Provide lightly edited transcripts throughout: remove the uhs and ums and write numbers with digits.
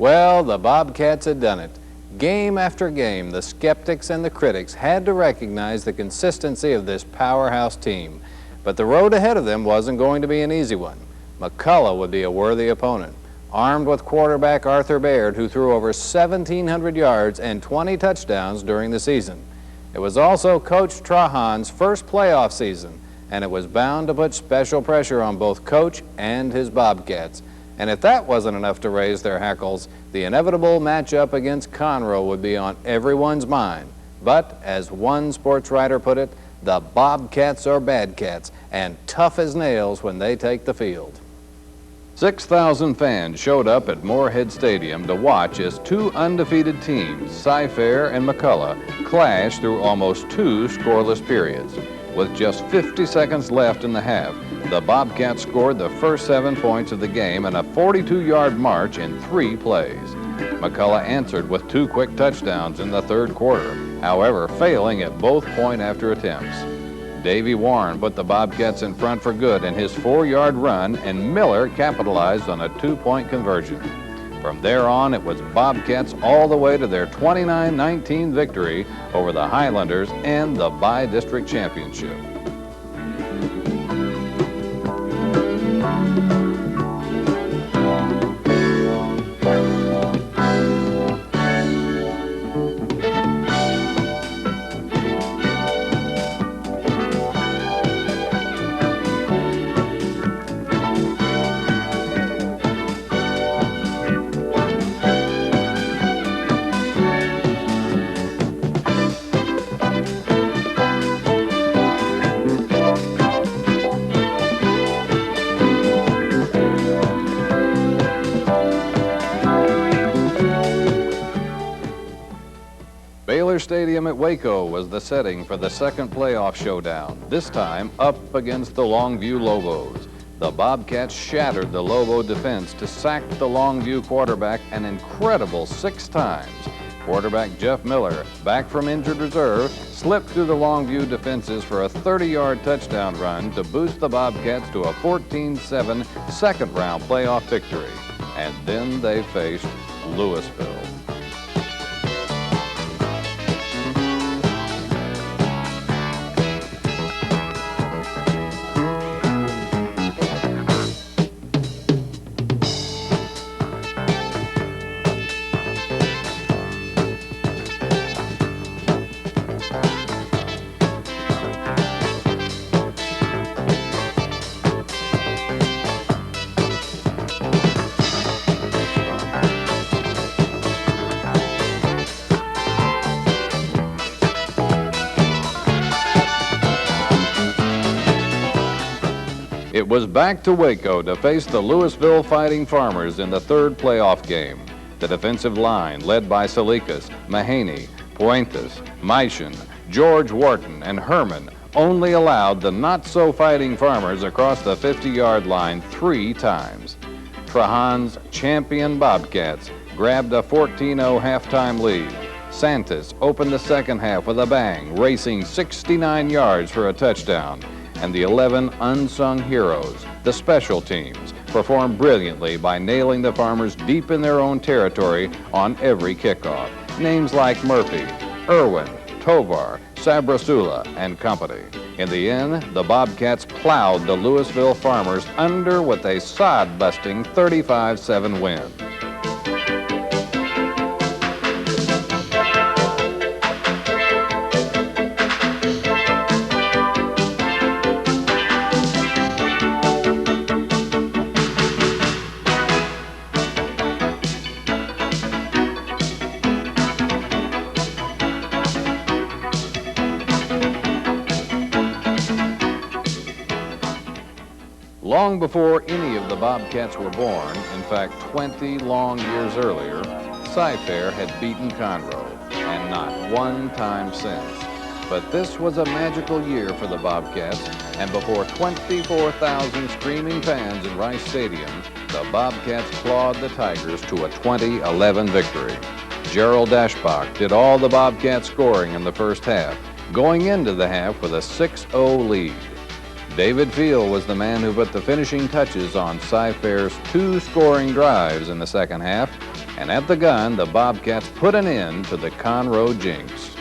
Well, the Bobcats had done it. Game after game, the skeptics and the critics had to recognize the consistency of this powerhouse team. But the road ahead of them wasn't going to be an easy one. McCullough would be a worthy opponent, armed with quarterback Arthur Baird, who threw over 1,700 yards and 20 touchdowns during the season. It was also Coach Trahan's first playoff season, and it was bound to put special pressure on both Coach and his Bobcats. And if that wasn't enough to raise their hackles, the inevitable matchup against Conroe would be on everyone's mind. But, as one sports writer put it, the Bobcats are bad cats and tough as nails when they take the field. 6,000 fans showed up at Moorhead Stadium to watch as two undefeated teams, Cy-Fair and McCullough, clash through almost two scoreless periods. With just 50 seconds left in the half, the Bobcats scored the first 7 points of the game in a 42-yard march in 3 plays. McCullough answered with 2 quick touchdowns in the third quarter, however, failing at both point-after attempts. Davey Warren put the Bobcats in front for good in his 4-yard run, and Miller capitalized on a 2-point conversion. From there on, it was Bobcats all the way to their 29-19 victory over the Highlanders and the Bi-District Championship. Stadium at Waco was the setting for the second playoff showdown, this time up against the Longview Lobos. The Bobcats shattered the Lobo defense to sack the Longview quarterback an incredible 6 times. Quarterback Jeff Miller, back from injured reserve, slipped through the Longview defenses for a 30-yard touchdown run to boost the Bobcats to a 14-7 second-round playoff victory. And then they faced Louisville. It was back to Waco to face the Louisville Fighting Farmers in the third playoff game. The defensive line, led by Salikas, Mahaney, Puentes, Maishan, George Wharton, and Herman, only allowed the not-so-fighting Farmers across the 50-yard line 3 times. Trahan's champion Bobcats grabbed a 14-0 halftime lead. Santos opened the second half with a bang, racing 69 yards for a touchdown. And the 11 unsung heroes, the special teams, performed brilliantly by nailing the Farmers deep in their own territory on every kickoff. Names like Murphy, Irwin, Tovar, Sabrasula, and company. In the end, the Bobcats plowed the Louisville Farmers under with a sod-busting 35-7 win. Long before any of the Bobcats were born, in fact 20 long years earlier, Cy-Fair had beaten Conroe, and not one time since. But this was a magical year for the Bobcats, and before 24,000 screaming fans in Rice Stadium, the Bobcats clawed the Tigers to a 20-11 victory. Gerald Dashbach did all the Bobcat scoring in the first half, going into the half with a 6-0 lead. David Field was the man who put the finishing touches on Cy-Fair's 2 scoring drives in the second half, And at the gun, the Bobcats put an end to the Conroe jinx.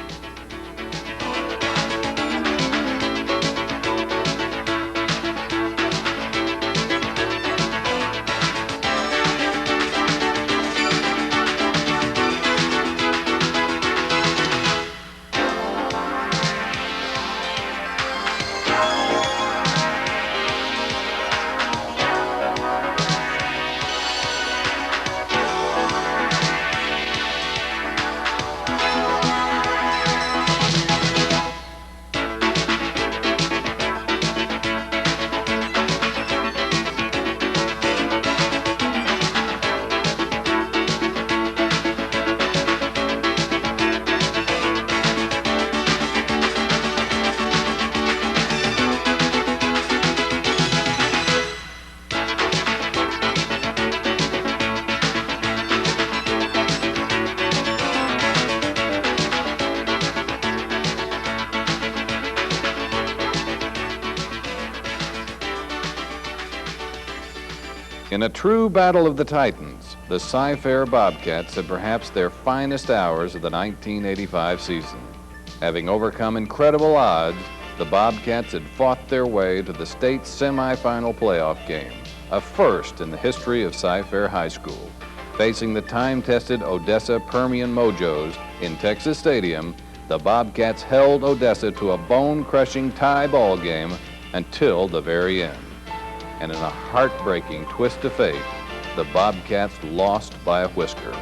In a true battle of the Titans, the Cy-Fair Bobcats had perhaps their finest hours of the 1985 season. Having overcome incredible odds, the Bobcats had fought their way to the state semifinal playoff game, a first in the history of Cy-Fair High School. Facing the time-tested Odessa Permian Mojos in Texas Stadium, the Bobcats held Odessa to a bone-crushing tie ball game until the very end. And in a heartbreaking twist of fate, the Bobcats lost by a whisker.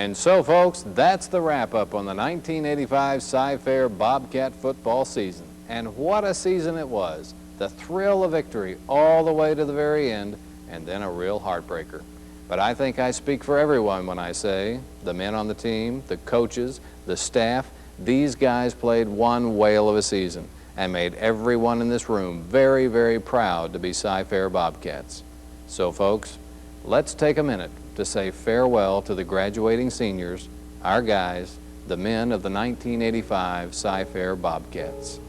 And so, folks, that's the wrap-up on the 1985 Cy-Fair Bobcat football season. And what a season it was. The thrill of victory all the way to the very end, and then a real heartbreaker. But I think I speak for everyone when I say the men on the team, the coaches, the staff, these guys played one whale of a season and made everyone in this room very, very proud to be Cy-Fair Bobcats. So, folks, let's take a minute to say farewell to the graduating seniors, our guys, the men of the 1985 Cy-Fair Bobcats.